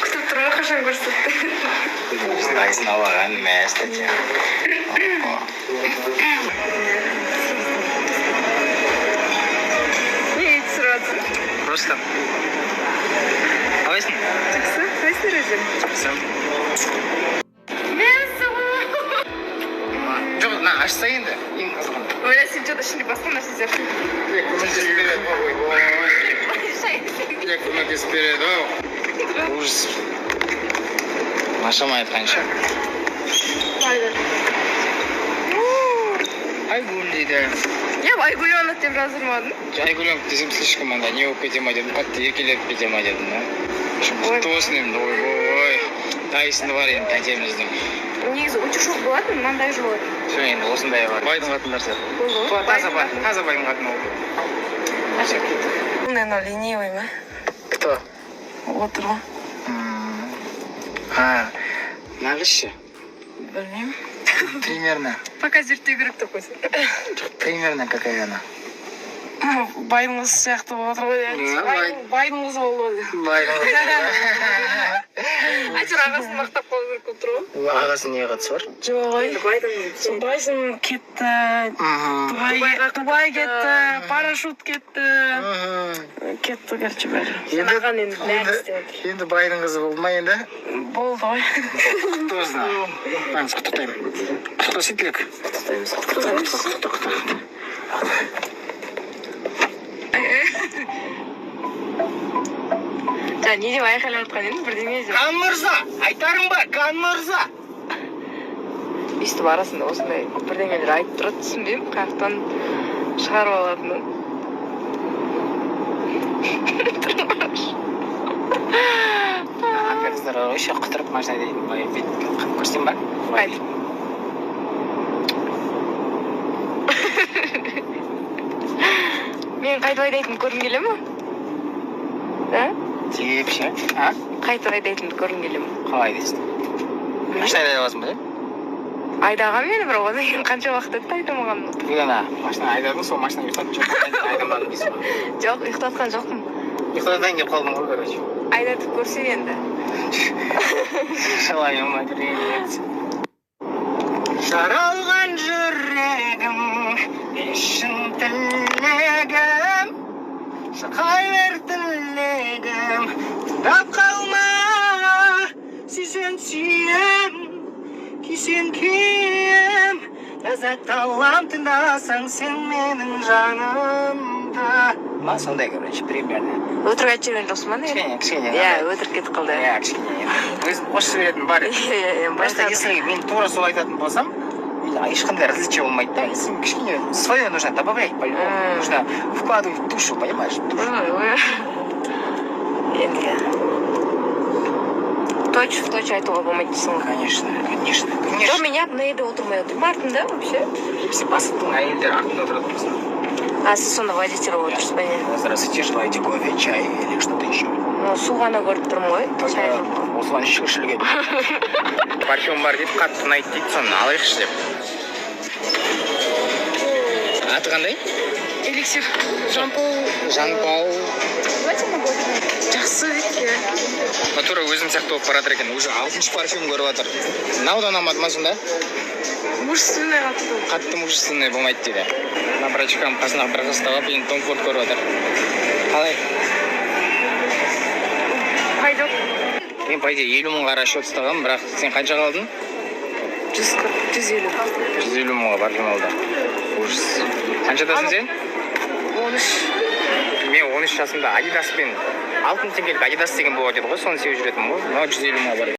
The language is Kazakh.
Күтіп тұрған қашан көрсетті. Айсын алаған мәсті де. Не ет сұрадың? Просто. Қалайсың? Жақсы, қайсың өзің? Жақсы. Мен сұғым. Жоқ, ашса енді. Ең қызған. Ойла, сен жода ішінде басқа нәрсе зерсің. Көмектесіп береді, көмектесіп береді, ужас. Машама айтқанша. Айгүл дейді. Я Айгүленов деп жаздырмадым. Айгүленов десем слишком анда не болып кете ма дедім, қатты еркелеп кете ма дедім. Құтты болсын енді, ой. Дайсыны бар енді тәтеміздің. Негізі утюжок болады, мынандай болады. Все енді осындай бар. Байдың қатындар сияқты. Таза байдың қатыны болды. Наверное, ленивый, ма? Кто? Отыр ғой. Нағыз ше? Білмеймін. Примерно. Пока зерттеу керек деп қойсын. Примерно какая она? Байдың қызы сияқты отыр ғой. Байдың қызы болды ғой. Байдың қызы. Әйтеуір ағасын мақтап қалу керек болып тұр ғой. Ағасы не қатысы бар? Жоқ ой. Байдың кетті. Дубай кетті. Парашют кетті. Кетті, короче, бәрі. Маған енді бәрі істеп отыр. Енді байдың қызы болды ма енді? Болды ғой. Құтты болсын. Аңыз құттықтаймын. Құттықтасып келек. Құттықтаймыз. Не деп айқайлап жатқан едім, бірдеңе деп. Қан мырза! Айтарың бар, Қан мырза! Өйстіп арасында осындай бірдеңелер айтып тұрады, түсінбеймін, қаяқтан шығарып алатынын. Қыздарға өше құтырып машина дейін, көрсетем ба? Айт. Мен қайтып айдайтынды көргің келе ме? Деп ше? Қайтып айдайтынды көргің келе ме? Қалай дейсің? Машина айдай аласың ба? Айдаған мені, бірақ одан кейін қанша уақыт өтті айдамаған. Машина айдадың, сол машина ұйықтатып жоқ, айдамадың дейсің ба? Жоқ, ұйықтатқан жоқпын. Ұйықтатайын деп қалдың ғой, короче. Айдатып көрсе енді. Шалайым айтырын. Жаралған жүрегім, шын тілегім, шырқай бер тілегім, тыңдап қалма, сүйсен сүйем, күйсен күйем, ләззат алам тыңдасаң сен менің жанымды. Ма сондай, короче, примерно. Өтірік айтып жүрген жоқсың ба? Кішкене. Иә, өтірік кетіп қалды. Иә, кішкене. Өзім қосып жіберетін бар еді. Просто если мен тура сол айтатын болсам, ешқандай различие болмайды да. Если кішкене свое нужно добавлять, по-любому. Нужно вкладывать в душу, понимаешь? Енді точь айтуға болмайды дейсің ғой. Конечно. Жоқ, мен ябын әйелде отырмай отырмын. Артында да, вообще. Сен басықтың әйелдер артында отырады болсын. А сіз сонда водитель болып отырсыз ба не? Здравствуйте, желаете кофе, чай или что-то еще? Ну, су ғана көріп тұрмын ғой. Чай жоқ. Осыған ішкішілген. Парфюм бар дейді, қатты ұнайды дейді, соны алайықшы деп. Аты қандай? Эликсир. Жан-Пол. Жақсы дейді. Тура өзім сияқты болып баратыр екен. Уже 6-шы парфюм көріп жатыр. Мынаудан алмады ма сонда? Мужественный қатты. Қатты мужественный болмайды дейді. Мына брачкам қасына бір қыз тауып, енді Том Форд көріп жатыр. Қалай? Пайдақ. Мен по идее 50 мыңға расчет ұстағам, бірақ сен қанша қалдың? 150. 150 мыңға парфюм алды. Ужас. Қаншадасың сен? 13. Мен 13 жасымда Адидаспен 6 теңгелік Адидас деген болады ғой, соны сеуіп жүретінмін ғой. Мынау 150 мыңға бар.